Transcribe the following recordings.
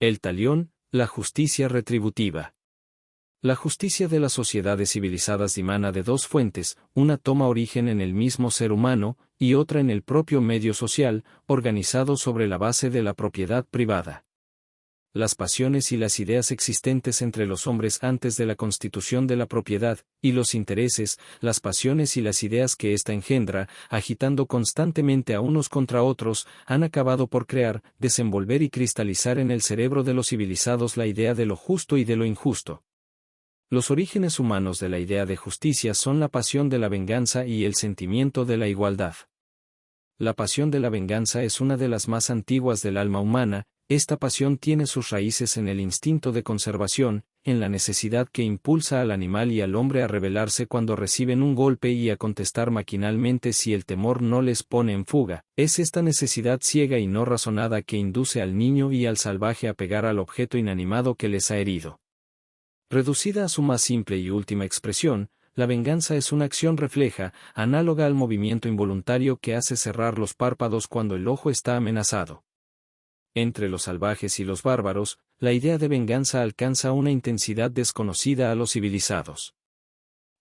El talión, la justicia retributiva. La justicia de las sociedades civilizadas dimana de dos fuentes, una toma origen en el mismo ser humano, y otra en el propio medio social, organizado sobre la base de la propiedad privada. Las pasiones y las ideas existentes entre los hombres antes de la constitución de la propiedad, y los intereses, las pasiones y las ideas que ésta engendra, agitando constantemente a unos contra otros, han acabado por crear, desenvolver y cristalizar en el cerebro de los civilizados la idea de lo justo y de lo injusto. Los orígenes humanos de la idea de justicia son la pasión de la venganza y el sentimiento de la igualdad. La pasión de la venganza es una de las más antiguas del alma humana. Esta pasión tiene sus raíces en el instinto de conservación, en la necesidad que impulsa al animal y al hombre a rebelarse cuando reciben un golpe y a contestar maquinalmente si el temor no les pone en fuga. Es esta necesidad ciega y no razonada que induce al niño y al salvaje a pegar al objeto inanimado que les ha herido. Reducida a su más simple y última expresión, la venganza es una acción refleja, análoga al movimiento involuntario que hace cerrar los párpados cuando el ojo está amenazado. Entre los salvajes y los bárbaros, la idea de venganza alcanza una intensidad desconocida a los civilizados.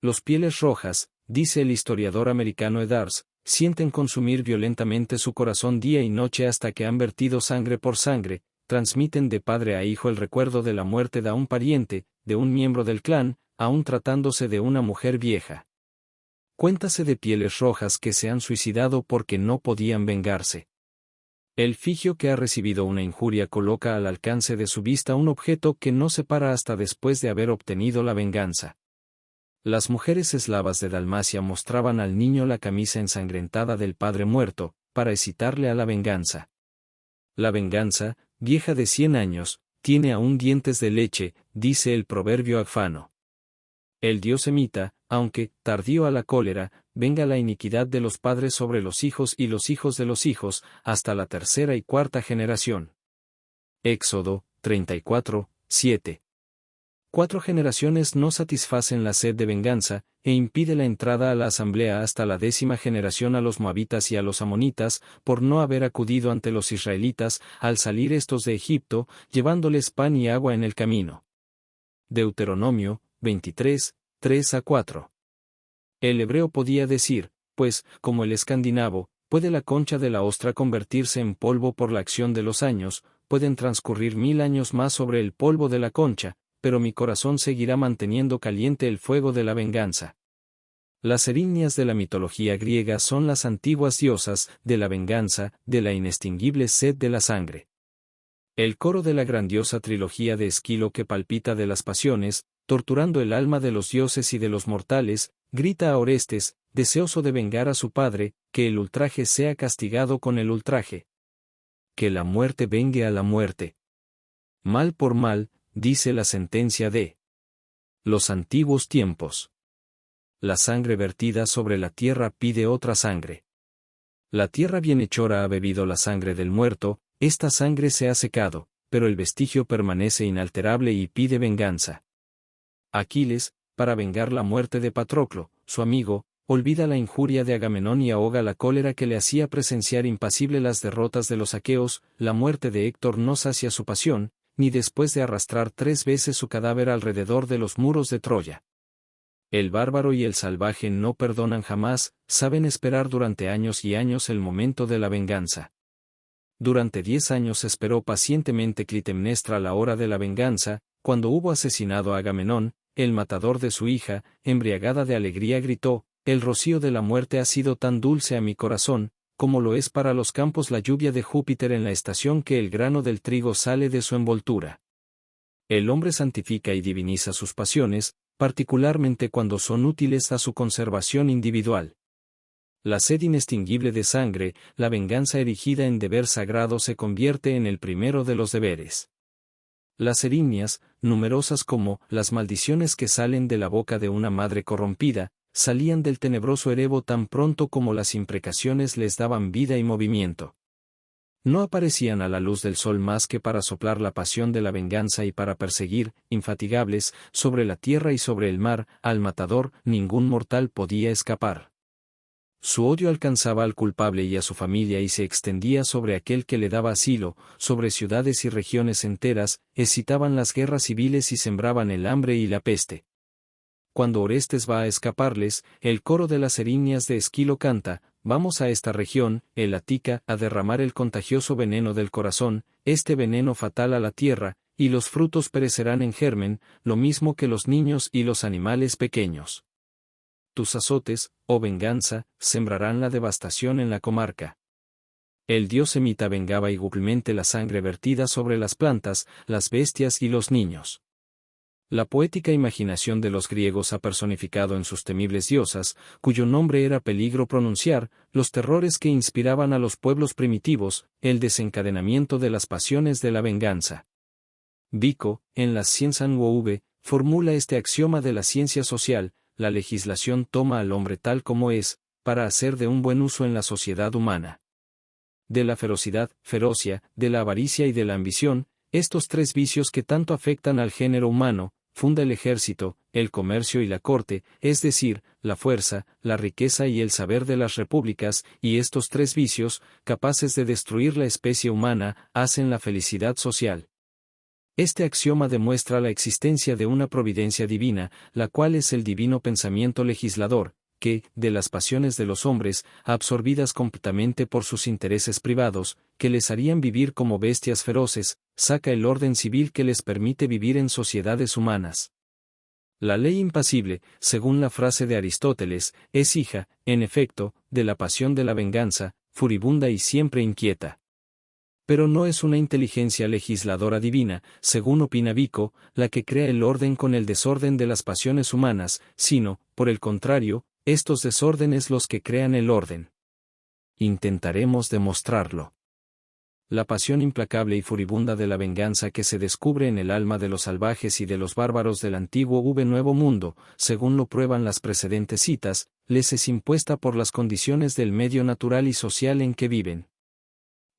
Los pieles rojas, dice el historiador americano Eddars, sienten consumir violentamente su corazón día y noche hasta que han vertido sangre por sangre, transmiten de padre a hijo el recuerdo de la muerte de un pariente, de un miembro del clan, aun tratándose de una mujer vieja. Cuéntase de pieles rojas que se han suicidado porque no podían vengarse. El figio que ha recibido una injuria coloca al alcance de su vista un objeto que no se para hasta después de haber obtenido la venganza. Las mujeres eslavas de Dalmacia mostraban al niño la camisa ensangrentada del padre muerto, para excitarle a la venganza. La venganza, vieja de 100 años, tiene aún dientes de leche, dice el proverbio afgano. El dios semita, aunque tardío a la cólera, venga la iniquidad de los padres sobre los hijos y los hijos de los hijos, hasta la tercera y cuarta generación. Éxodo 34, 7. 4 generaciones no satisfacen la sed de venganza, e impide la entrada a la asamblea hasta la 10ª generación a los moabitas y a los amonitas, por no haber acudido ante los israelitas, al salir estos de Egipto, llevándoles pan y agua en el camino. Deuteronomio 23, 3-4. El hebreo podía decir, pues, como el escandinavo, puede la concha de la ostra convertirse en polvo por la acción de los años, pueden transcurrir 1000 años más sobre el polvo de la concha, pero mi corazón seguirá manteniendo caliente el fuego de la venganza. Las erinias de la mitología griega son las antiguas diosas de la venganza, de la inextinguible sed de la sangre. El coro de la grandiosa trilogía de Esquilo que palpita de las pasiones, torturando el alma de los dioses y de los mortales, grita a Orestes, deseoso de vengar a su padre, que el ultraje sea castigado con el ultraje. Que la muerte vengue a la muerte. Mal por mal, dice la sentencia de los antiguos tiempos. La sangre vertida sobre la tierra pide otra sangre. La tierra bienhechora ha bebido la sangre del muerto, esta sangre se ha secado, pero el vestigio permanece inalterable y pide venganza. Aquiles, para vengar la muerte de Patroclo, su amigo, olvida la injuria de Agamenón y ahoga la cólera que le hacía presenciar impasible las derrotas de los aqueos. La muerte de Héctor no sacia su pasión, ni después de arrastrar 3 veces su cadáver alrededor de los muros de Troya. El bárbaro y el salvaje no perdonan jamás, saben esperar durante años y años el momento de la venganza. Durante 10 años esperó pacientemente Clitemnestra la hora de la venganza. Cuando hubo asesinado a Agamenón, el matador de su hija, embriagada de alegría gritó: el rocío de la muerte ha sido tan dulce a mi corazón, como lo es para los campos la lluvia de Júpiter en la estación que el grano del trigo sale de su envoltura. El hombre santifica y diviniza sus pasiones, particularmente cuando son útiles a su conservación individual. La sed inextinguible de sangre, la venganza erigida en deber sagrado se convierte en el primero de los deberes. Las erinias, numerosas como las maldiciones que salen de la boca de una madre corrompida, salían del tenebroso erebo tan pronto como las imprecaciones les daban vida y movimiento. No aparecían a la luz del sol más que para soplar la pasión de la venganza y para perseguir, infatigables, sobre la tierra y sobre el mar, al matador. Ningún mortal podía escapar. su odio alcanzaba al culpable y a su familia y se extendía sobre aquel que le daba asilo, sobre ciudades y regiones enteras, excitaban las guerras civiles y sembraban el hambre y la peste. Cuando Orestes va a escaparles, el coro de las erinias de Esquilo canta: vamos a esta región, el Ática, a derramar el contagioso veneno del corazón, este veneno fatal a la tierra, y los frutos perecerán en germen, lo mismo que los niños y los animales pequeños. Tus azotes, oh venganza, sembrarán la devastación en la comarca. El dios semita vengaba igualmente la sangre vertida sobre las plantas, las bestias y los niños. La poética imaginación de los griegos ha personificado en sus temibles diosas, cuyo nombre era peligro pronunciar, los terrores que inspiraban a los pueblos primitivos, el desencadenamiento de las pasiones de la venganza. Vico, en las Sciences Nouves, formula este axioma de la ciencia social: la legislación toma al hombre tal como es, para hacer de un buen uso en la sociedad humana. De la ferocidad, ferocia, de la avaricia y de la ambición, estos tres vicios que tanto afectan al género humano, funda el ejército, el comercio y la corte, es decir, la fuerza, la riqueza y el saber de las repúblicas, y estos tres vicios, capaces de destruir la especie humana, hacen la felicidad social. Este axioma demuestra la existencia de una providencia divina, la cual es el divino pensamiento legislador, que, de las pasiones de los hombres, absorbidas completamente por sus intereses privados, que les harían vivir como bestias feroces, saca el orden civil que les permite vivir en sociedades humanas. La ley impasible, según la frase de Aristóteles, es hija, en efecto, de la pasión de la venganza, furibunda y siempre inquieta. Pero no es una inteligencia legisladora divina, según opina Vico, la que crea el orden con el desorden de las pasiones humanas, sino, por el contrario, estos desórdenes los que crean el orden. Intentaremos demostrarlo. La pasión implacable y furibunda de la venganza que se descubre en el alma de los salvajes y de los bárbaros del antiguo Nuevo Mundo, según lo prueban las precedentes citas, les es impuesta por las condiciones del medio natural y social en que viven.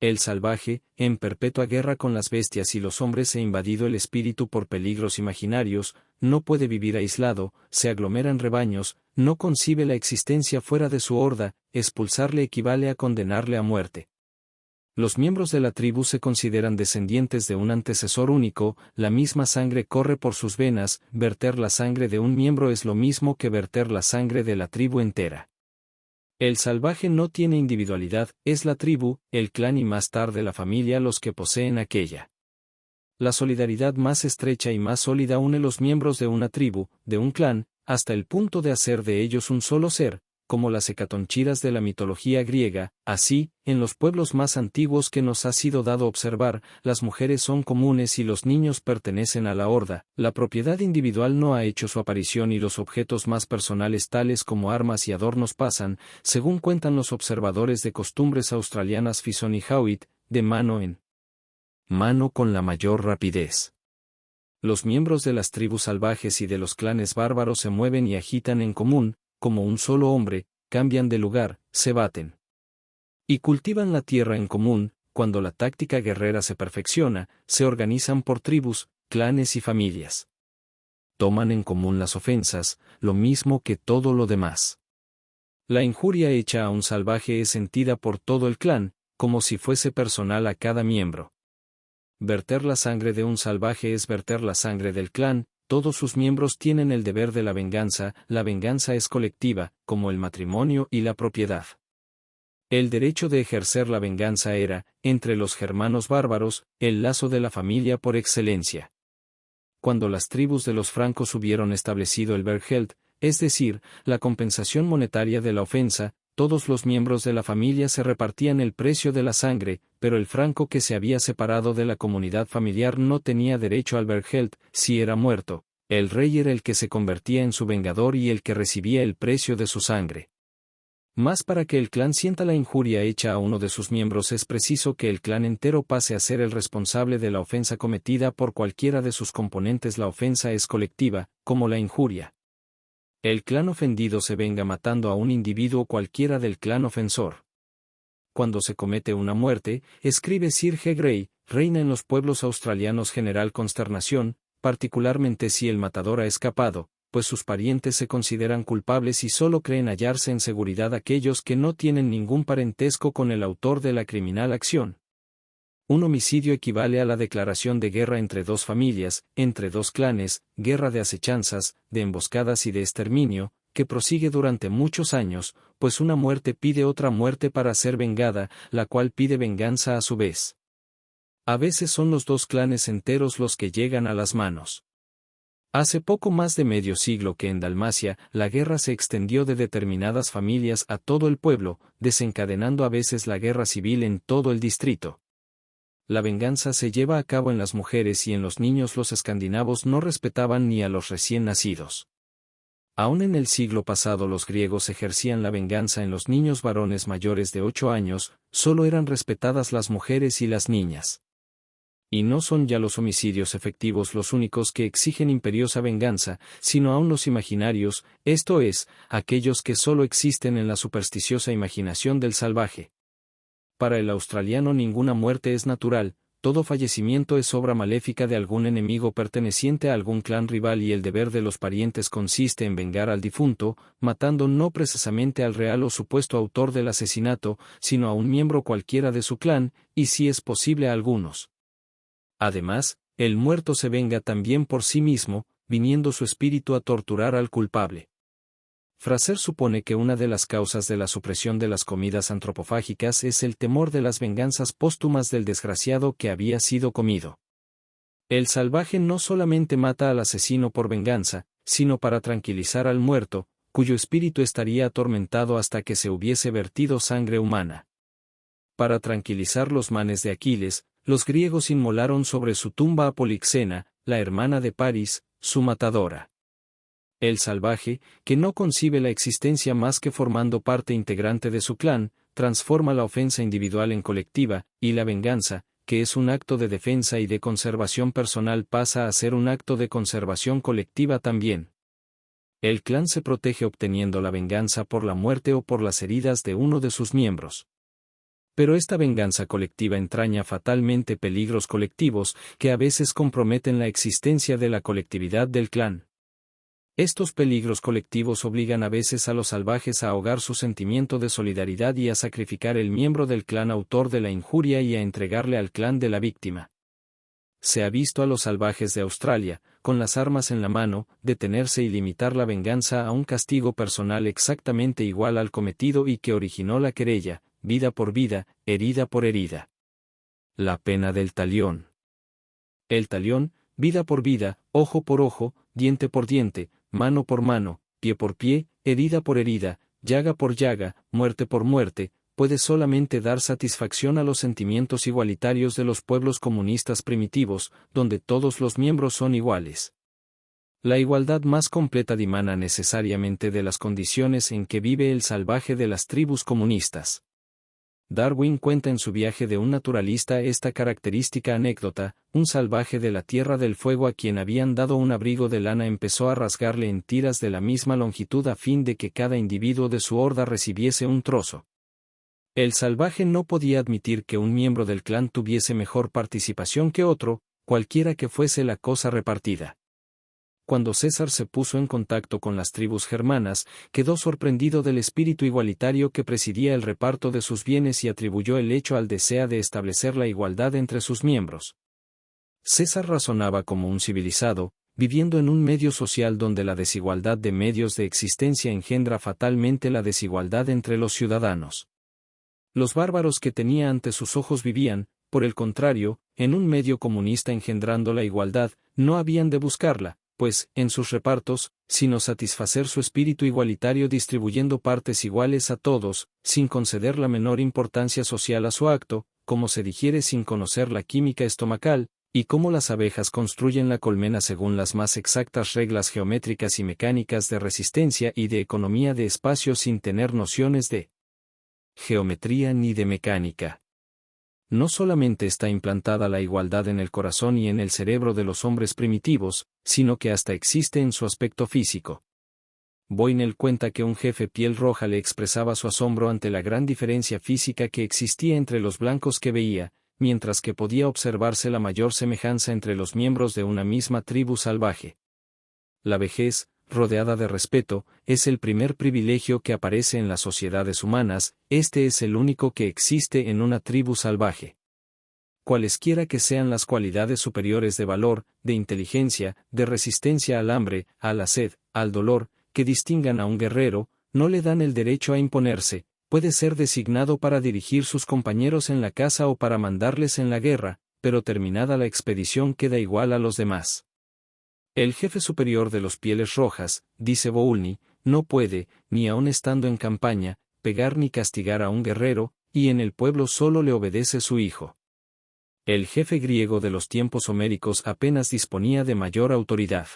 El salvaje, en perpetua guerra con las bestias y los hombres e invadido el espíritu por peligros imaginarios, no puede vivir aislado, se aglomera en rebaños, no concibe la existencia fuera de su horda, expulsarle equivale a condenarle a muerte. Los miembros de la tribu se consideran descendientes de un antecesor único, la misma sangre corre por sus venas, verter la sangre de un miembro es lo mismo que verter la sangre de la tribu entera. El salvaje no tiene individualidad, es la tribu, el clan y más tarde la familia los que poseen aquella. La solidaridad más estrecha y más sólida une los miembros de una tribu, de un clan, hasta el punto de hacer de ellos un solo ser, como las hecatonchiras de la mitología griega. Así, en los pueblos más antiguos que nos ha sido dado observar, las mujeres son comunes y los niños pertenecen a la horda, la propiedad individual no ha hecho su aparición y los objetos más personales tales como armas y adornos pasan, según cuentan los observadores de costumbres australianas Fison y Howitt, de mano en mano con la mayor rapidez. Los miembros de las tribus salvajes y de los clanes bárbaros se mueven y agitan en común, como un solo hombre, cambian de lugar, se baten. Y cultivan la tierra en común. Cuando la táctica guerrera se perfecciona, se organizan por tribus, clanes y familias. Toman en común las ofensas, lo mismo que todo lo demás. La injuria hecha a un salvaje es sentida por todo el clan, como si fuese personal a cada miembro. Verter la sangre de un salvaje es verter la sangre del clan. Todos sus miembros tienen el deber de la venganza es colectiva, como el matrimonio y la propiedad. El derecho de ejercer la venganza era, entre los germanos bárbaros, el lazo de la familia por excelencia. Cuando las tribus de los francos hubieron establecido el Bergeld, es decir, la compensación monetaria de la ofensa, todos los miembros de la familia se repartían el precio de la sangre, pero el franco que se había separado de la comunidad familiar no tenía derecho al Bergeld. Si era muerto, el rey era el que se convertía en su vengador y el que recibía el precio de su sangre. Mas para que el clan sienta la injuria hecha a uno de sus miembros es preciso que el clan entero pase a ser el responsable de la ofensa cometida por cualquiera de sus componentes. La ofensa es colectiva, como la injuria. El clan ofendido se venga matando a un individuo cualquiera del clan ofensor. Cuando se comete una muerte, escribe Sir G. Grey, reina en los pueblos australianos general consternación, particularmente si el matador ha escapado, pues sus parientes se consideran culpables y solo creen hallarse en seguridad aquellos que no tienen ningún parentesco con el autor de la criminal acción. Un homicidio equivale a la declaración de guerra entre dos familias, entre dos clanes, guerra de acechanzas, de emboscadas y de exterminio, que prosigue durante muchos años, pues una muerte pide otra muerte para ser vengada, la cual pide venganza a su vez. A veces son los dos clanes enteros los que llegan a las manos. Hace poco más de medio siglo que en Dalmacia, la guerra se extendió de determinadas familias a todo el pueblo, desencadenando a veces la guerra civil en todo el distrito. La venganza se lleva a cabo en las mujeres y en los niños. Los escandinavos no respetaban ni a los recién nacidos. Aún en el siglo pasado los griegos ejercían la venganza en los niños varones mayores de 8 años, solo eran respetadas las mujeres y las niñas. Y no son ya los homicidios efectivos los únicos que exigen imperiosa venganza, sino aún los imaginarios, esto es, aquellos que solo existen en la supersticiosa imaginación del salvaje. Para el australiano ninguna muerte es natural, todo fallecimiento es obra maléfica de algún enemigo perteneciente a algún clan rival y el deber de los parientes consiste en vengar al difunto, matando no precisamente al real o supuesto autor del asesinato, sino a un miembro cualquiera de su clan, y si es posible a algunos. Además, el muerto se venga también por sí mismo, viniendo su espíritu a torturar al culpable. Fraser supone que una de las causas de la supresión de las comidas antropofágicas es el temor de las venganzas póstumas del desgraciado que había sido comido. El salvaje no solamente mata al asesino por venganza, sino para tranquilizar al muerto, cuyo espíritu estaría atormentado hasta que se hubiese vertido sangre humana. Para tranquilizar los manes de Aquiles, los griegos inmolaron sobre su tumba a Polixena, la hermana de Paris, su matadora. El salvaje, que no concibe la existencia más que formando parte integrante de su clan, transforma la ofensa individual en colectiva, y la venganza, que es un acto de defensa y de conservación personal, pasa a ser un acto de conservación colectiva también. El clan se protege obteniendo la venganza por la muerte o por las heridas de uno de sus miembros. Pero esta venganza colectiva entraña fatalmente peligros colectivos que a veces comprometen la existencia de la colectividad del clan. Estos peligros colectivos obligan a veces a los salvajes a ahogar su sentimiento de solidaridad y a sacrificar el miembro del clan autor de la injuria y a entregarle al clan de la víctima. Se ha visto a los salvajes de Australia, con las armas en la mano, detenerse y limitar la venganza a un castigo personal exactamente igual al cometido y que originó la querella, vida por vida, herida por herida. La pena del talión. El talión, vida por vida, ojo por ojo, diente por diente, mano por mano, pie por pie, herida por herida, llaga por llaga, muerte por muerte, puede solamente dar satisfacción a los sentimientos igualitarios de los pueblos comunistas primitivos, donde todos los miembros son iguales. La igualdad más completa dimana necesariamente de las condiciones en que vive el salvaje de las tribus comunistas. Darwin cuenta en su viaje de un naturalista esta característica anécdota: un salvaje de la Tierra del Fuego a quien habían dado un abrigo de lana empezó a rasgarle en tiras de la misma longitud a fin de que cada individuo de su horda recibiese un trozo. El salvaje no podía admitir que un miembro del clan tuviese mejor participación que otro, cualquiera que fuese la cosa repartida. Cuando César se puso en contacto con las tribus germanas, quedó sorprendido del espíritu igualitario que presidía el reparto de sus bienes y atribuyó el hecho al deseo de establecer la igualdad entre sus miembros. César razonaba como un civilizado, viviendo en un medio social donde la desigualdad de medios de existencia engendra fatalmente la desigualdad entre los ciudadanos. Los bárbaros que tenía ante sus ojos vivían, por el contrario, en un medio comunista engendrando la igualdad, no habían de buscarla, pues, en sus repartos, sino satisfacer su espíritu igualitario distribuyendo partes iguales a todos, sin conceder la menor importancia social a su acto, como se digiere sin conocer la química estomacal, y cómo las abejas construyen la colmena según las más exactas reglas geométricas y mecánicas de resistencia y de economía de espacio sin tener nociones de geometría ni de mecánica. No solamente está implantada la igualdad en el corazón y en el cerebro de los hombres primitivos, sino que hasta existe en su aspecto físico. Boynel cuenta que un jefe piel roja le expresaba su asombro ante la gran diferencia física que existía entre los blancos que veía, mientras que podía observarse la mayor semejanza entre los miembros de una misma tribu salvaje. La vejez, rodeada de respeto, es el primer privilegio que aparece en las sociedades humanas, este es el único que existe en una tribu salvaje. Cualesquiera que sean las cualidades superiores de valor, de inteligencia, de resistencia al hambre, a la sed, al dolor, que distingan a un guerrero, no le dan el derecho a imponerse, puede ser designado para dirigir sus compañeros en la caza o para mandarles en la guerra, pero terminada la expedición queda igual a los demás. El jefe superior de los Pieles Rojas, dice Boulny, no puede, ni aun estando en campaña, pegar ni castigar a un guerrero, y en el pueblo solo le obedece su hijo. El jefe griego de los tiempos homéricos apenas disponía de mayor autoridad.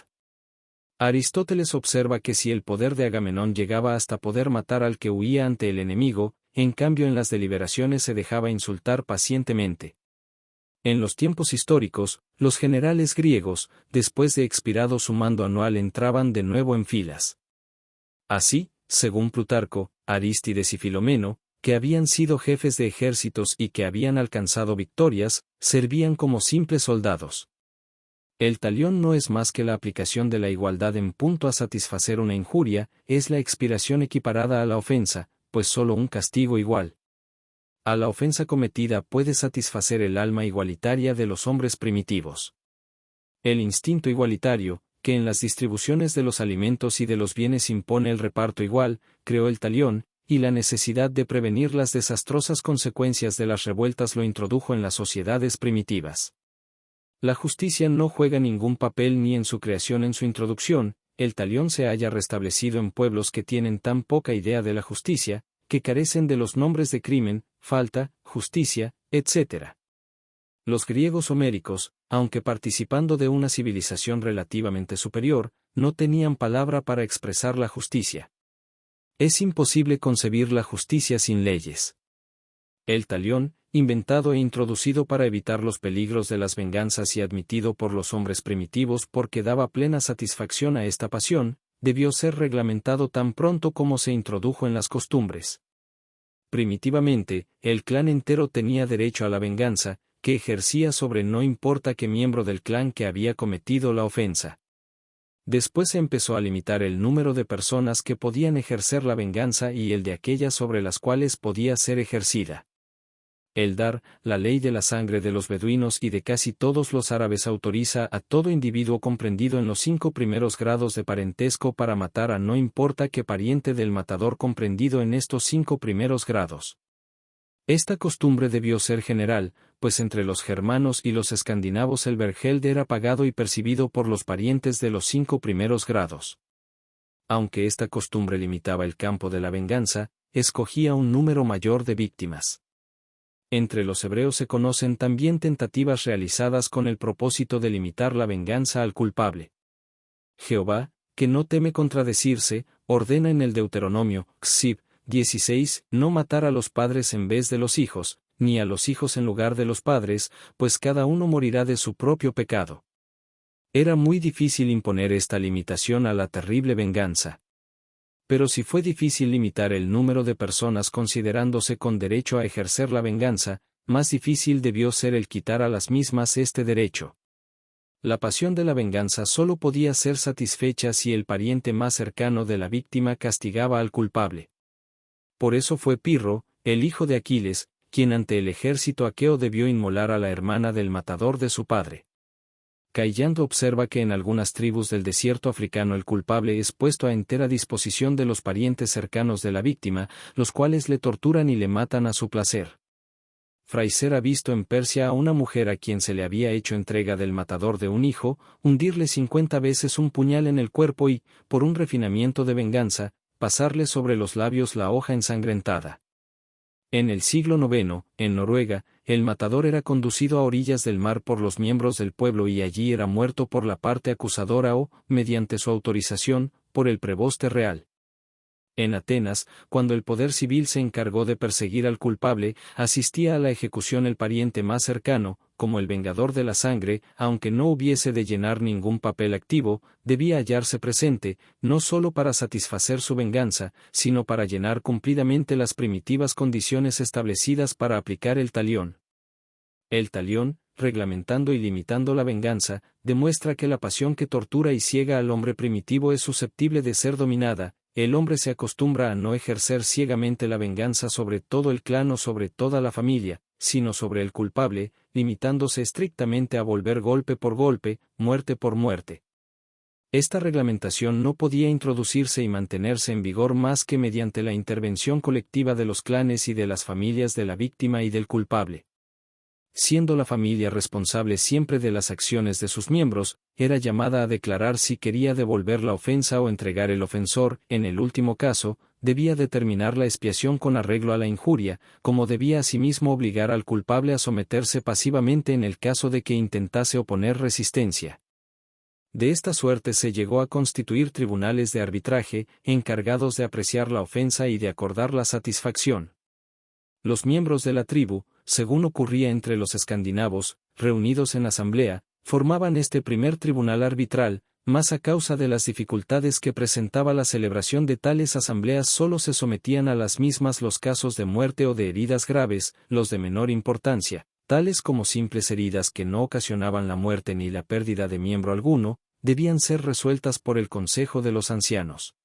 Aristóteles observa que si el poder de Agamenón llegaba hasta poder matar al que huía ante el enemigo, en cambio en las deliberaciones se dejaba insultar pacientemente. En los tiempos históricos, los generales griegos, después de expirado su mando anual, entraban de nuevo en filas. Así, según Plutarco, Arístides y Filomeno, que habían sido jefes de ejércitos y que habían alcanzado victorias, servían como simples soldados. El talión no es más que la aplicación de la igualdad en punto a satisfacer una injuria, es la expiración equiparada a la ofensa, pues solo un castigo igual a la ofensa cometida puede satisfacer el alma igualitaria de los hombres primitivos. El instinto igualitario, que en las distribuciones de los alimentos y de los bienes impone el reparto igual, creó el talión, y la necesidad de prevenir las desastrosas consecuencias de las revueltas lo introdujo en las sociedades primitivas. La justicia no juega ningún papel ni en su creación ni en su introducción, el talión se haya restablecido en pueblos que tienen tan poca idea de la justicia, que carecen de los nombres de crimen, falta, justicia, etc. Los griegos homéricos, aunque participando de una civilización relativamente superior, no tenían palabra para expresar la justicia. Es imposible concebir la justicia sin leyes. El talión, inventado e introducido para evitar los peligros de las venganzas y admitido por los hombres primitivos porque daba plena satisfacción a esta pasión, debió ser reglamentado tan pronto como se introdujo en las costumbres. Primitivamente, el clan entero tenía derecho a la venganza, que ejercía sobre no importa qué miembro del clan que había cometido la ofensa. Después se empezó a limitar el número de personas que podían ejercer la venganza y el de aquellas sobre las cuales podía ser ejercida. El dar, la ley de la sangre de los beduinos y de casi todos los árabes autoriza a todo individuo comprendido en los 5 primeros grados de parentesco para matar a no importa qué pariente del matador comprendido en estos 5 primeros grados. Esta costumbre debió ser general, pues entre los germanos y los escandinavos el vergelde era pagado y percibido por los parientes de los 5 primeros grados. Aunque esta costumbre limitaba el campo de la venganza, escogía un número mayor de víctimas. Entre los hebreos se conocen también tentativas realizadas con el propósito de limitar la venganza al culpable. Jehová, que no teme contradecirse, ordena en el Deuteronomio, Xib, 16, no matar a los padres en vez de los hijos, ni a los hijos en lugar de los padres, pues cada uno morirá de su propio pecado. Era muy difícil imponer esta limitación a la terrible venganza. Pero si fue difícil limitar el número de personas considerándose con derecho a ejercer la venganza, más difícil debió ser el quitar a las mismas este derecho. La pasión de la venganza solo podía ser satisfecha si el pariente más cercano de la víctima castigaba al culpable. Por eso fue Pirro, el hijo de Aquiles, quien ante el ejército aqueo debió inmolar a la hermana del matador de su padre. Cayando observa que en algunas tribus del desierto africano el culpable es puesto a entera disposición de los parientes cercanos de la víctima, los cuales le torturan y le matan a su placer. Fraiser ha visto en Persia a una mujer a quien se le había hecho entrega del matador de un hijo, hundirle 50 veces un puñal en el cuerpo y, por un refinamiento de venganza, pasarle sobre los labios la hoja ensangrentada. En el siglo IX, en Noruega, el matador era conducido a orillas del mar por los miembros del pueblo y allí era muerto por la parte acusadora o, mediante su autorización, por el preboste real. En Atenas, cuando el poder civil se encargó de perseguir al culpable, asistía a la ejecución el pariente más cercano, como el vengador de la sangre, aunque no hubiese de llenar ningún papel activo, debía hallarse presente, no solo para satisfacer su venganza, sino para llenar cumplidamente las primitivas condiciones establecidas para aplicar el talión. El talión, reglamentando y limitando la venganza, demuestra que la pasión que tortura y ciega al hombre primitivo es susceptible de ser dominada. El hombre se acostumbra a no ejercer ciegamente la venganza sobre todo el clan o sobre toda la familia, sino sobre el culpable, limitándose estrictamente a volver golpe por golpe, muerte por muerte. Esta reglamentación no podía introducirse y mantenerse en vigor más que mediante la intervención colectiva de los clanes y de las familias de la víctima y del culpable. Siendo la familia responsable siempre de las acciones de sus miembros, era llamada a declarar si quería devolver la ofensa o entregar el ofensor. En el último caso, debía determinar la expiación con arreglo a la injuria, como debía asimismo obligar al culpable a someterse pasivamente en el caso de que intentase oponer resistencia. De esta suerte se llegó a constituir tribunales de arbitraje, encargados de apreciar la ofensa y de acordar la satisfacción. Los miembros de la tribu, según ocurría entre los escandinavos, reunidos en asamblea, formaban este primer tribunal arbitral, mas a causa de las dificultades que presentaba la celebración de tales asambleas solo se sometían a las mismas los casos de muerte o de heridas graves, los de menor importancia, tales como simples heridas que no ocasionaban la muerte ni la pérdida de miembro alguno, debían ser resueltas por el consejo de los ancianos.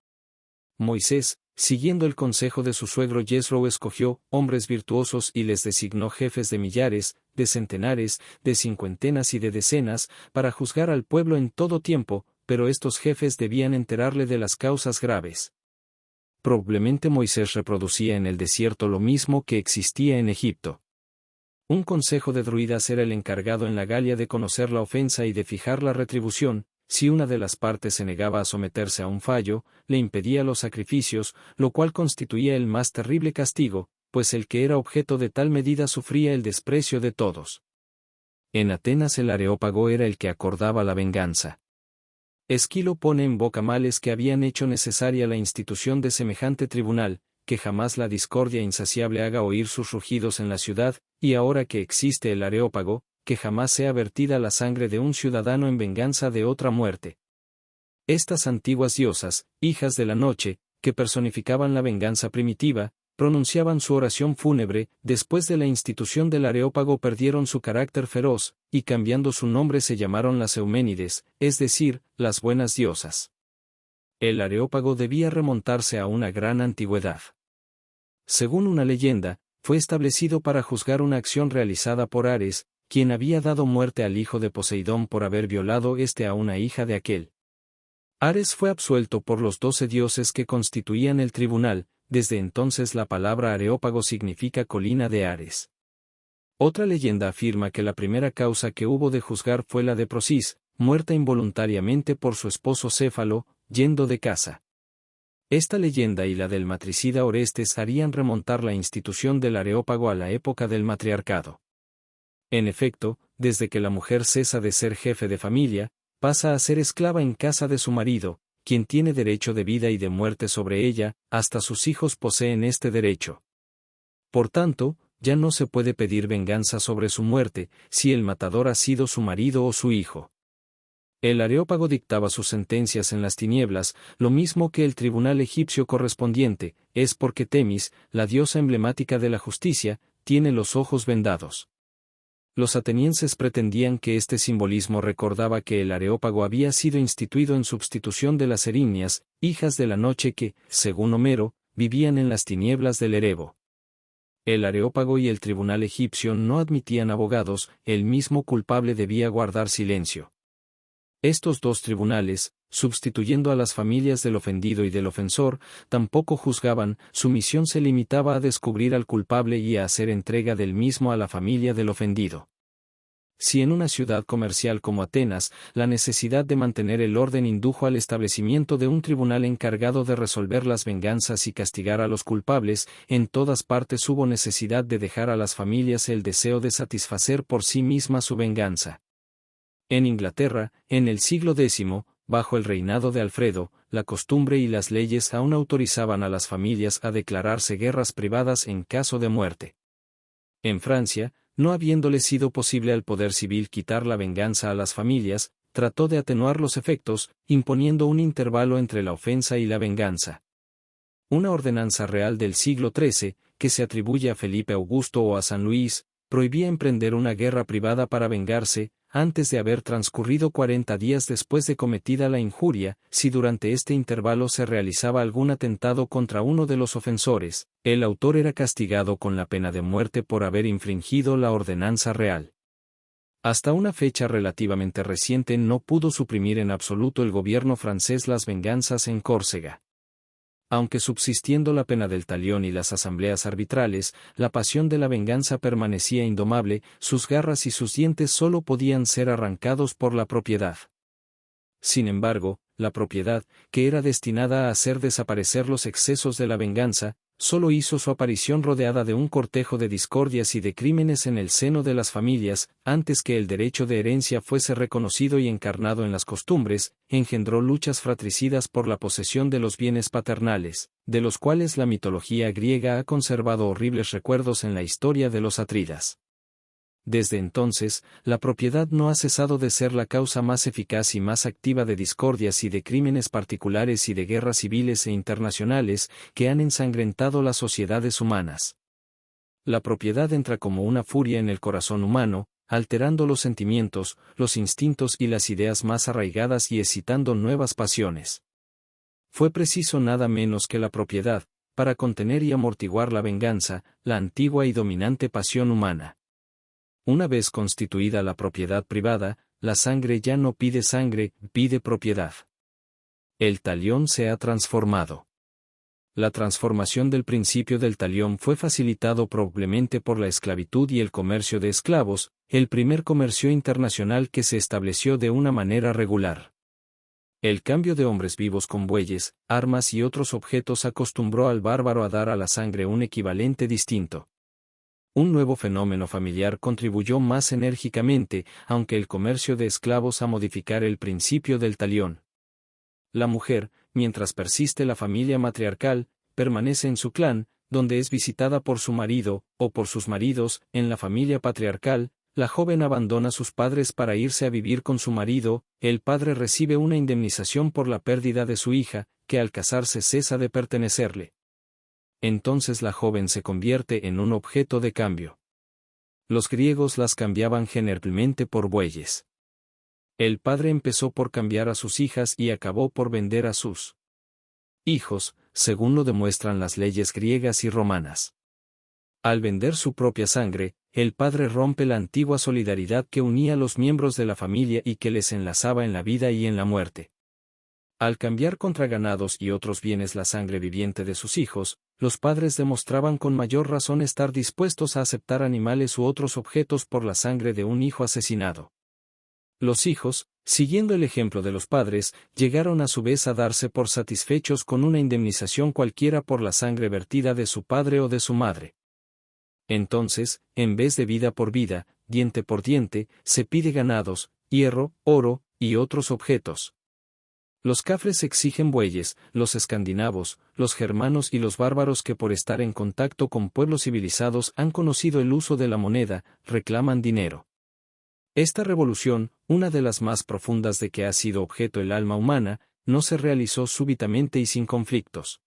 Moisés, siguiendo el consejo de su suegro Jethro, escogió hombres virtuosos y les designó jefes de millares, de centenares, de cincuentenas y de decenas, para juzgar al pueblo en todo tiempo, pero estos jefes debían enterarle de las causas graves. Probablemente Moisés reproducía en el desierto lo mismo que existía en Egipto. Un consejo de druidas era el encargado en la Galia de conocer la ofensa y de fijar la retribución. Si una de las partes se negaba a someterse a un fallo, le impedía los sacrificios, lo cual constituía el más terrible castigo, pues el que era objeto de tal medida sufría el desprecio de todos. En Atenas el Areópago era el que acordaba la venganza. Esquilo pone en boca males que habían hecho necesaria la institución de semejante tribunal, que jamás la discordia insaciable haga oír sus rugidos en la ciudad, y ahora que existe el Areópago, que jamás sea vertida la sangre de un ciudadano en venganza de otra muerte. Estas antiguas diosas, hijas de la noche, que personificaban la venganza primitiva, pronunciaban su oración fúnebre. Después de la institución del Areópago perdieron su carácter feroz, y cambiando su nombre se llamaron las Euménides, es decir, las buenas diosas. El Areópago debía remontarse a una gran antigüedad. Según una leyenda, fue establecido para juzgar una acción realizada por Ares, quien había dado muerte al hijo de Poseidón por haber violado a una hija de aquel. Ares fue absuelto por los 12 dioses que constituían el tribunal. Desde entonces la palabra Areópago significa colina de Ares. Otra leyenda afirma que la primera causa que hubo de juzgar fue la de Prosis, muerta involuntariamente por su esposo Céfalo, yendo de caza. Esta leyenda y la del matricida Orestes harían remontar la institución del Areópago a la época del matriarcado. En efecto, desde que la mujer cesa de ser jefe de familia, pasa a ser esclava en casa de su marido, quien tiene derecho de vida y de muerte sobre ella, hasta sus hijos poseen este derecho. Por tanto, ya no se puede pedir venganza sobre su muerte, si el matador ha sido su marido o su hijo. El Areópago dictaba sus sentencias en las tinieblas, lo mismo que el tribunal egipcio correspondiente, es porque Temis, la diosa emblemática de la justicia, tiene los ojos vendados. Los atenienses pretendían que este simbolismo recordaba que el Areópago había sido instituido en sustitución de las Erinias, hijas de la noche que, según Homero, vivían en las tinieblas del Erebo. El Areópago y el tribunal egipcio no admitían abogados, el mismo culpable debía guardar silencio. Estos dos tribunales, sustituyendo a las familias del ofendido y del ofensor, tampoco juzgaban. Su misión se limitaba a descubrir al culpable y a hacer entrega del mismo a la familia del ofendido. Si en una ciudad comercial como Atenas, la necesidad de mantener el orden indujo al establecimiento de un tribunal encargado de resolver las venganzas y castigar a los culpables, en todas partes hubo necesidad de dejar a las familias el deseo de satisfacer por sí mismas su venganza. En Inglaterra, en el siglo X, bajo el reinado de Alfredo, la costumbre y las leyes aún autorizaban a las familias a declararse guerras privadas en caso de muerte. En Francia, no habiéndole sido posible al poder civil quitar la venganza a las familias, trató de atenuar los efectos, imponiendo un intervalo entre la ofensa y la venganza. Una ordenanza real del siglo XIII, que se atribuye a Felipe Augusto o a San Luis, prohibía emprender una guerra privada para vengarse, antes de haber transcurrido 40 días después de cometida la injuria, si durante este intervalo se realizaba algún atentado contra uno de los ofensores, el autor era castigado con la pena de muerte por haber infringido la ordenanza real. Hasta una fecha relativamente reciente no pudo suprimir en absoluto el gobierno francés las venganzas en Córcega. Aunque subsistiendo la pena del talión y las asambleas arbitrales, la pasión de la venganza permanecía indomable, sus garras y sus dientes solo podían ser arrancados por la propiedad. Sin embargo, la propiedad, que era destinada a hacer desaparecer los excesos de la venganza, solo hizo su aparición rodeada de un cortejo de discordias y de crímenes en el seno de las familias, antes que el derecho de herencia fuese reconocido y encarnado en las costumbres, engendró luchas fratricidas por la posesión de los bienes paternales, de los cuales la mitología griega ha conservado horribles recuerdos en la historia de los Atrídas. Desde entonces, la propiedad no ha cesado de ser la causa más eficaz y más activa de discordias y de crímenes particulares y de guerras civiles e internacionales que han ensangrentado las sociedades humanas. La propiedad entra como una furia en el corazón humano, alterando los sentimientos, los instintos y las ideas más arraigadas y excitando nuevas pasiones. Fue preciso nada menos que la propiedad, para contener y amortiguar la venganza, la antigua y dominante pasión humana. Una vez constituida la propiedad privada, la sangre ya no pide sangre, pide propiedad. El talión se ha transformado. La transformación del principio del talión fue facilitado probablemente por la esclavitud y el comercio de esclavos, el primer comercio internacional que se estableció de una manera regular. El cambio de hombres vivos con bueyes, armas y otros objetos acostumbró al bárbaro a dar a la sangre un equivalente distinto. Un nuevo fenómeno familiar contribuyó más enérgicamente, aunque el comercio de esclavos, a modificar el principio del talión. La mujer, mientras persiste la familia matriarcal, permanece en su clan, donde es visitada por su marido, o por sus maridos. En la familia patriarcal, la joven abandona a sus padres para irse a vivir con su marido, el padre recibe una indemnización por la pérdida de su hija, que al casarse cesa de pertenecerle. Entonces la joven se convierte en un objeto de cambio. Los griegos las cambiaban generalmente por bueyes. El padre empezó por cambiar a sus hijas y acabó por vender a sus hijos, según lo demuestran las leyes griegas y romanas. Al vender su propia sangre, el padre rompe la antigua solidaridad que unía a los miembros de la familia y que les enlazaba en la vida y en la muerte. Al cambiar contra ganados y otros bienes la sangre viviente de sus hijos, los padres demostraban con mayor razón estar dispuestos a aceptar animales u otros objetos por la sangre de un hijo asesinado. Los hijos, siguiendo el ejemplo de los padres, llegaron a su vez a darse por satisfechos con una indemnización cualquiera por la sangre vertida de su padre o de su madre. Entonces, en vez de vida por vida, diente por diente, se pide ganados, hierro, oro, y otros objetos. Los cafres exigen bueyes, los escandinavos, los germanos y los bárbaros que por estar en contacto con pueblos civilizados han conocido el uso de la moneda, reclaman dinero. Esta revolución, una de las más profundas de que ha sido objeto el alma humana, no se realizó súbitamente y sin conflictos.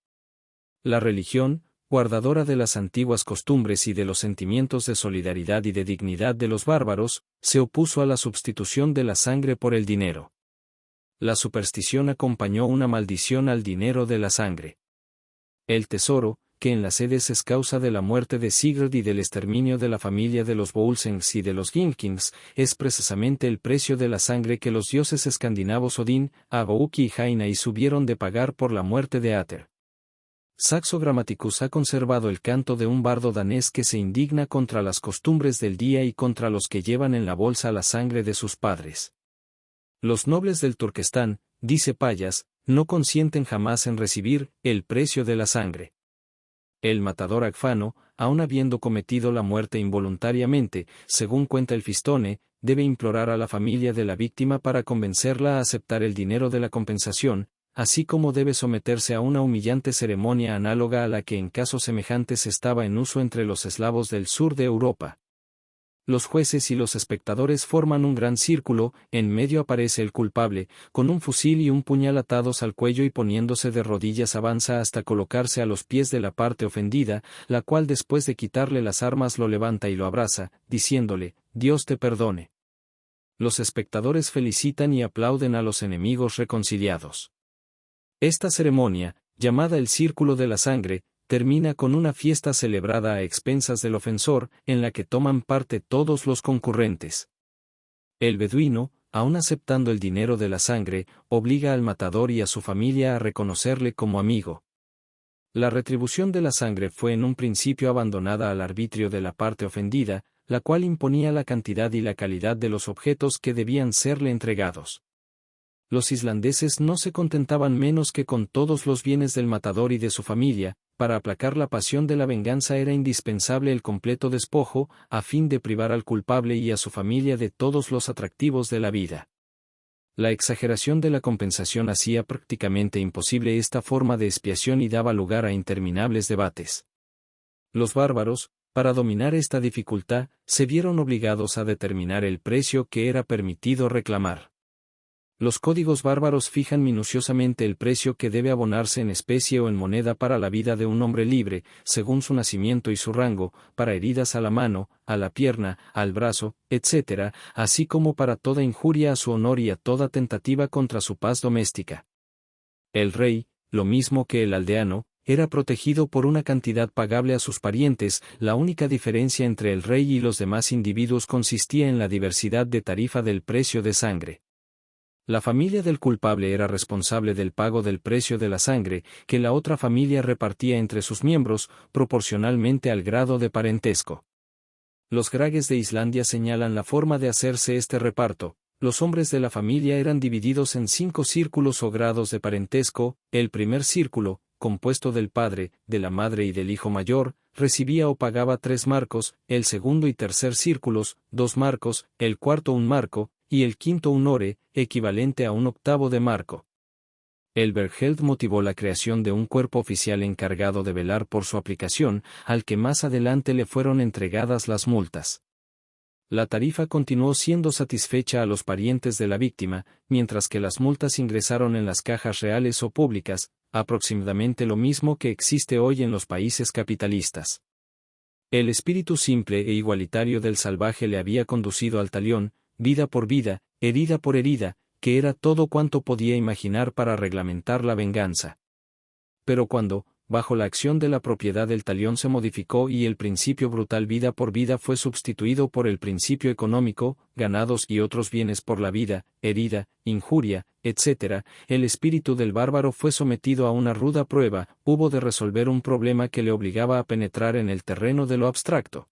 La religión, guardadora de las antiguas costumbres y de los sentimientos de solidaridad y de dignidad de los bárbaros, se opuso a la sustitución de la sangre por el dinero. La superstición acompañó una maldición al dinero de la sangre. El tesoro, que en las Edes es causa de la muerte de Sigurd y del exterminio de la familia de los Volsungs y de los Ginkings, es precisamente el precio de la sangre que los dioses escandinavos Odín, Agouki y Hainai subieron de pagar por la muerte de Ater. Saxo Grammaticus ha conservado el canto de un bardo danés que se indigna contra las costumbres del día y contra los que llevan en la bolsa la sangre de sus padres. Los nobles del Turquestán, dice Payas, no consienten jamás en recibir el precio de la sangre. El matador Agfano, aun habiendo cometido la muerte involuntariamente, según cuenta el Fistone, debe implorar a la familia de la víctima para convencerla a aceptar el dinero de la compensación, así como debe someterse a una humillante ceremonia análoga a la que en casos semejantes estaba en uso entre los eslavos del sur de Europa. Los jueces y los espectadores forman un gran círculo, en medio aparece el culpable, con un fusil y un puñal atados al cuello y poniéndose de rodillas avanza hasta colocarse a los pies de la parte ofendida, la cual después de quitarle las armas lo levanta y lo abraza, diciéndole, Dios te perdone. Los espectadores felicitan y aplauden a los enemigos reconciliados. Esta ceremonia, llamada el Círculo de la Sangre, termina con una fiesta celebrada a expensas del ofensor, en la que toman parte todos los concurrentes. El beduino, aun aceptando el dinero de la sangre, obliga al matador y a su familia a reconocerle como amigo. La retribución de la sangre fue en un principio abandonada al arbitrio de la parte ofendida, la cual imponía la cantidad y la calidad de los objetos que debían serle entregados. Los islandeses no se contentaban menos que con todos los bienes del matador y de su familia. Para aplacar la pasión de la venganza era indispensable el completo despojo, a fin de privar al culpable y a su familia de todos los atractivos de la vida. La exageración de la compensación hacía prácticamente imposible esta forma de expiación y daba lugar a interminables debates. Los bárbaros, para dominar esta dificultad, se vieron obligados a determinar el precio que era permitido reclamar. Los códigos bárbaros fijan minuciosamente el precio que debe abonarse en especie o en moneda para la vida de un hombre libre, según su nacimiento y su rango, para heridas a la mano, a la pierna, al brazo, etc., así como para toda injuria a su honor y a toda tentativa contra su paz doméstica. El rey, lo mismo que el aldeano, era protegido por una cantidad pagable a sus parientes. La única diferencia entre el rey y los demás individuos consistía en la diversidad de tarifa del precio de sangre. La familia del culpable era responsable del pago del precio de la sangre, que la otra familia repartía entre sus miembros, proporcionalmente al grado de parentesco. Los grages de Islandia señalan la forma de hacerse este reparto. Los hombres de la familia eran divididos en 5 círculos o grados de parentesco. El primer círculo, compuesto del padre, de la madre y del hijo mayor, recibía o pagaba 3 marcos, el segundo y tercer círculos, 2 marcos, el cuarto 1 marco, y el quinto un ore, equivalente a 1/8 de marco. El Bergheld motivó la creación de un cuerpo oficial encargado de velar por su aplicación, al que más adelante le fueron entregadas las multas. La tarifa continuó siendo satisfecha a los parientes de la víctima, mientras que las multas ingresaron en las cajas reales o públicas, aproximadamente lo mismo que existe hoy en los países capitalistas. El espíritu simple e igualitario del salvaje le había conducido al talión, vida por vida, herida por herida, que era todo cuanto podía imaginar para reglamentar la venganza. Pero cuando, bajo la acción de la propiedad del talión se modificó y el principio brutal vida por vida fue sustituido por el principio económico, ganados y otros bienes por la vida, herida, injuria, etc., el espíritu del bárbaro fue sometido a una ruda prueba. Hubo de resolver un problema que le obligaba a penetrar en el terreno de lo abstracto.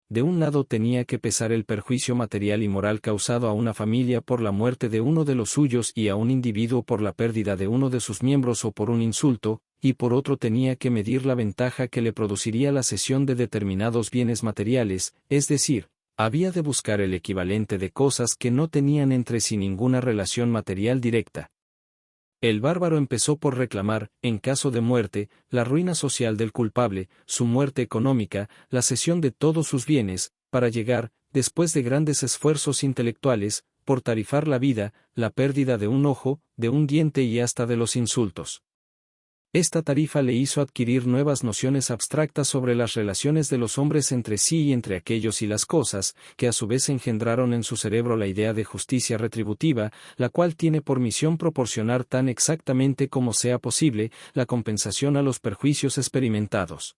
De un lado tenía que pesar el perjuicio material y moral causado a una familia por la muerte de uno de los suyos y a un individuo por la pérdida de uno de sus miembros o por un insulto, y por otro tenía que medir la ventaja que le produciría la cesión de determinados bienes materiales, es decir, había de buscar el equivalente de cosas que no tenían entre sí ninguna relación material directa. El bárbaro empezó por reclamar, en caso de muerte, la ruina social del culpable, su muerte económica, la cesión de todos sus bienes, para llegar, después de grandes esfuerzos intelectuales, por tarifar la vida, la pérdida de un ojo, de un diente y hasta de los insultos. Esta tarifa le hizo adquirir nuevas nociones abstractas sobre las relaciones de los hombres entre sí y entre aquellos y las cosas, que a su vez engendraron en su cerebro la idea de justicia retributiva, la cual tiene por misión proporcionar tan exactamente como sea posible la compensación a los perjuicios experimentados.